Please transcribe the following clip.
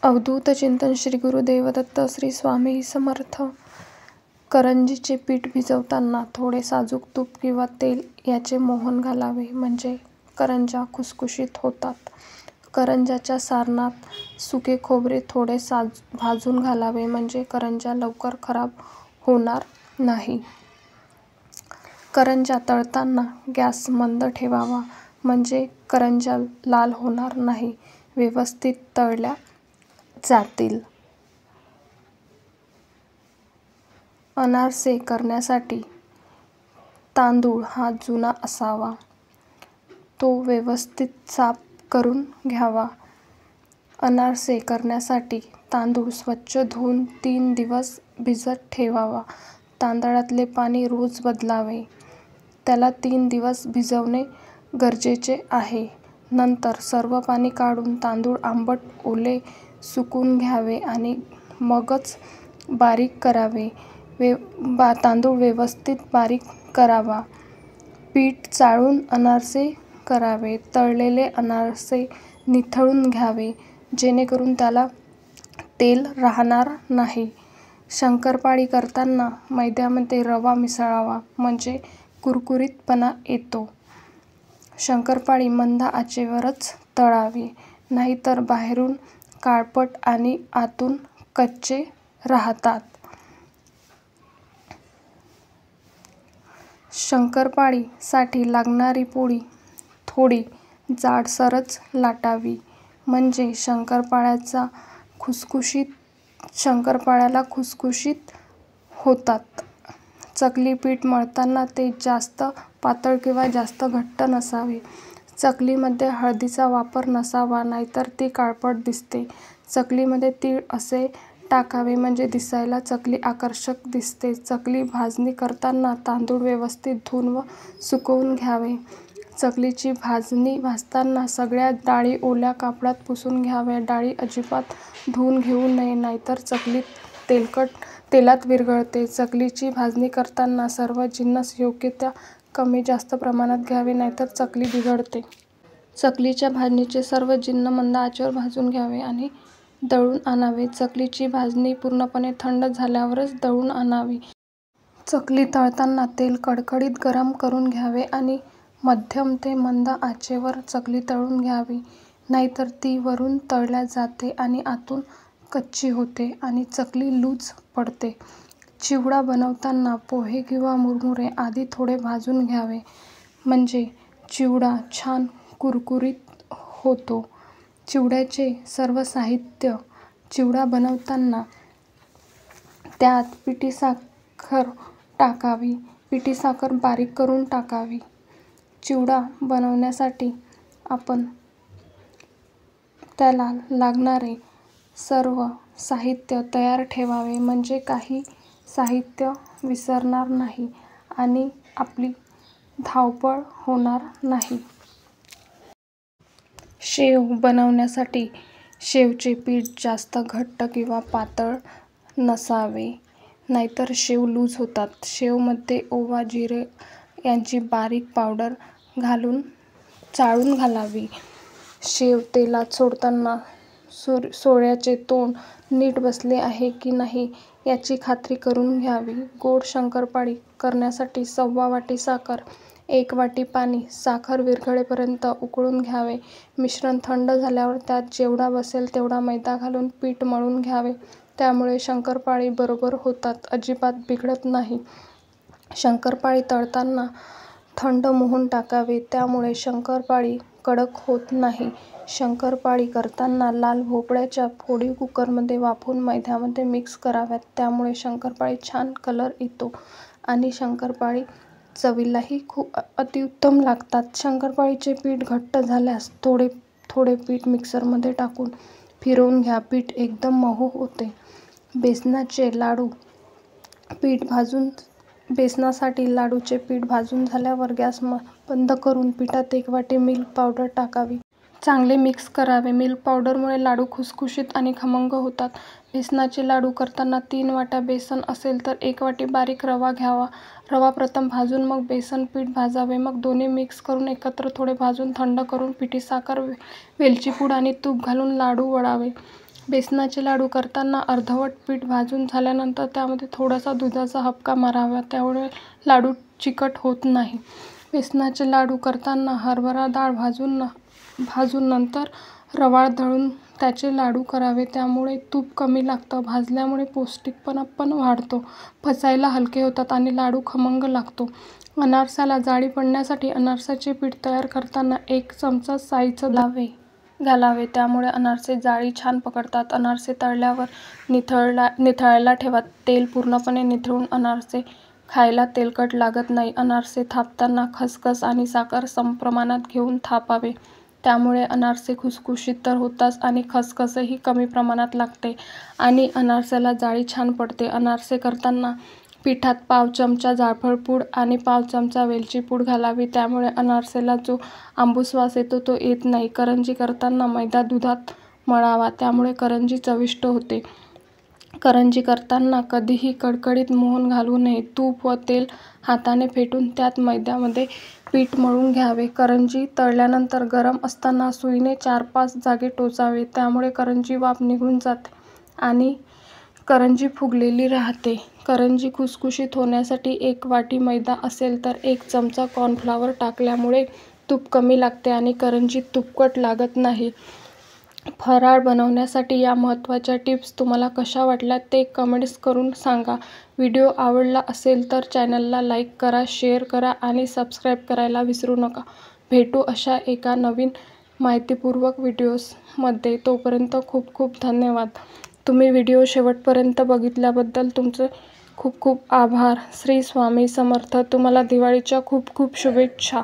अवधूत चिंतन श्री गुरुदेव दत्त श्री स्वामी समर्थ. करंजीचे पीठ भिजवताना थोडे साजूक तूप किंवा तेल याचे मोहन घालावे म्हणजे करंज्या खुसखुशीत होतात. करंज्याच्या सारणात सुके खोबरे थोडे भाजून घालावे म्हणजे करंज्या लवकर खराब होणार नाही. करंज्या तळताना गॅस मंद ठेवावा म्हणजे करंज्या लाल होणार नाही, व्यवस्थित तळल्या जातील. अनारसे करण्यासाठी तांदूळ हा जुना असावा, तो व्यवस्थित साफ करून घ्यावा. अनारसे करण्यासाठी तांदूळ स्वच्छ धुवून 3 दिवस भिजत ठेवावा. तांदळातले पाणी रोज बदलावे. त्याला 3 दिवस भिजवणे गरजेचे आहे. नंतर सर्व पाणी काढून तांदूळ आंबट ओले सुकवून घ्यावे आणि मगच बारीक करावे. तांदूळ व्यवस्थित बारीक करावा. पीठ चाळून अनारसे करावे. तळलेले अनारसे निथळून घ्यावे जेणेकरून त्याला तेल राहणार नाही. शंकरपाळी करताना मैद्यामध्ये रवा मिसळावा म्हणजे कुरकुरीतपणा येतो. शंकरपाळी मंद आचेवरच तळावी, नाहीतर बाहेरून काळपट आणि आतून कच्चे राहतात. शंकरपाळी साठी लागणारी पोळी थोडी जाडसरच लाटावी म्हणजे शंकरपाळ्याला खुसखुशीत होतात. चकली पीठ मळताना ते जास्त पातळ किंवा जास्त घट्ट नसावे. चकलीमध्ये हळदीचा वापर नसावा, नाहीतर ती काळपट दिसते. चकलीमध्ये तीळ असे टाकावे म्हणजे दिसायला चकली आकर्षक दिसते. चकली भाजणी करताना तांदूळ व्यवस्थित धुवून व सुकवून घ्यावे. चकलीची भाजताना सगळ्या डाळी ओल्या कापडात पुसून घ्याव्या. डाळी अजिबात धुवून घेऊ नये, नाहीतर चकली तेलात विरघळते. चकलीची भाजणी करताना सर्व जिन्नस योग्य त्या कमी जास्त प्रमाणात घ्यावे, नाहीतर चकली बिघडते. चकलीच्या भाजणीचे सर्व जिन्नस मंद आचेवर भाजून घ्यावे आणि दळून आणावे. चकलीची भाजणी पूर्णपणे थंड झाल्यावरच दळून आणावी. चकली तळताना तेल कडकडीत गरम करून घ्यावे आणि मध्यम ते मंद आचेवर चकली तळून घ्यावी, नाहीतर ती वरून तळल्या जाते आणि आतून कच्ची होते आणि चकली लूज पडते. चिवडा बनवताना पोहे किंवा मुरमुरे आधी थोडे भाजून घ्यावे म्हणजे चिवडा छान कुरकुरीत होतो. चिवड्याचे सर्व साहित्य: चिवडा बनवताना त्यात पिठी साखर टाकावी. पिठी साखर बारीक करून टाकावी. चिवडा बनवण्यासाठी आपण त्याला लागणारे सर्व साहित्य तयार ठेवावे म्हणजे काही साहित्य विसरणार नाही आणि आपली धावपळ होणार नाही. शेव बनवण्यासाठी शेवचे पीठ जास्त घट्ट किंवा पातळ नसावे, नाहीतर शेव लूज होतात. शेवमध्ये ओवा, जिरे यांची बारीक पावडर घालून चाळून घालावी. शेव तेलात सोडताना सोऱ्याचे तोंड नीट बसले आहे की नाही याची खात्री करून घ्यावी. गोड शंकरपाळी करण्यासाठी 1/4 वाटी साखर, 1 वाटी पाणी, साखर विरघळेपर्यंत उकळून घ्यावे. मिश्रण थंड झाल्यावर त्यात जेवढा बसेल तेवढा मैदा घालून पीठ मळून घ्यावे. त्यामुळे शंकरपाळी बरोबर होतात, अजिबात बिघडत नाही. शंकरपाळी तळताना थंड मोहन टाकावे, त्यामुळे शंकरपाळी कडक होत नाही. शंकरपाळी करताना लाल भोपळ्याच्या फोडी कुकरमध्ये वाफवून मैद्यामध्ये मिक्स कराव्यात, त्यामुळे शंकरपाळी छान कलर येतो आणि शंकरपाळी चवीलाही अतिउत्तम लागतात. शंकरपाळीचे पीठ घट्ट झाल्यास थोडे पीठ मिक्सरमध्ये टाकून फिरवून घ्या. पीठ एकदम मऊ होते. बेसनाचे लाडू बेसनासाठी लाडूचे पीठ भाजून झाल्यावर गॅस बंद करून पिठात 1 वाटी मिल्क पावडर टाकावी. चांगले मिक्स करावे. मिल्क पावडरमुळे लाडू खुसखुशीत आणि खमंग होतात. बेसनाचे लाडू करताना 3 वाट्या बेसन असेल तर 1 वाटी बारीक रवा घ्यावा. रवा प्रथम भाजून मग बेसन पीठ भाजावे. मग दोन्ही मिक्स करून एकत्र थोडे भाजून थंड करून पिठी साखर, वेलची पूड आणि तूप घालून लाडू वळावे. बेसनाचे लाडू करताना अर्धवट पीठ भाजून झाल्यानंतर त्यामध्ये थोडासा दुधाचा हबका मारावा, त्यामुळे लाडू चिकट होत नाही. बेसनाचे लाडू करताना हरभरा डाळ भाजून नंतर रवाळ दळून त्याचे लाडू करावे, त्यामुळे तूप कमी लागतं. भाजल्यामुळे पौष्टिकपणा पण वाढतो, पचायला हलके होतात आणि लाडू खमंग लागतो. अनारसाला जाळी पडण्यासाठी अनारसाचे पीठ तयार करताना 1 चमचा साईचं घालावे, त्यामुळे अनारसे जाळी छान पकडतात. अनारसे तळल्यावर निथळायला ठेवा. तेल पूर्णपणे निथळून अनारसे खायला तेलकट लागत नाही. अनारसे थापताना खसखस आणि साखर समप्रमाणात घेऊन थापावे, त्यामुळे अनारसे खुसखुशीत तर होतात आणि खसखसही कमी प्रमाणात लागते आणि अनारसाला जाळी छान पडते. अनारसे करताना पिठात पाव चमचा जायफळ पूड आणि पाव चमचा वेलची पूड घालावी, त्यामुळे अनारसेला जो आंबूस वास येतो तो येत नाही. करंजी करताना मैदा दुधात मळावा, त्यामुळे करंजी चविष्ट होते. करंजी करताना कधीही कडकडीत मोहन घालू नये. तूप व तेल हाताने फेटून त्यात मैद्यामध्ये पीठ मळून घ्यावे. करंजी तळल्यानंतर गरम असताना सुईने 4-5 जागी टोचावे, त्यामुळे करंजी वाफ निघून जाते आणि करंजी फुगलेली राहते. करंजी खुसखुशीत होण्यासाठी 1 वाटी मैदा असेल तर 1 चमचा कॉर्नफ्लॉवर टाकल्यामुळे तूप कमी लागते आणि करंजी तुपकट लागत नाही. फराळ बनवण्यासाठी या महत्त्वाच्या टिप्स तुम्हाला कशा वाटल्या ते कमेंट्स करून सांगा. व्हिडिओ आवडला असेल तर चॅनलला लाईक करा, शेअर करा आणि सबस्क्राईब करायला विसरू नका. भेटू अशा एका नवीन माहितीपूर्वक व्हिडिओजमध्ये. तोपर्यंत खूप खूप धन्यवाद. तुम्ही व्हिडिओ शेवटपर्यंत बघितल्याबद्दल तुमचे खूप खूप आभार. श्री स्वामी समर्थ. तुम्हाला दिवाळीच्या खूप खूप शुभेच्छा.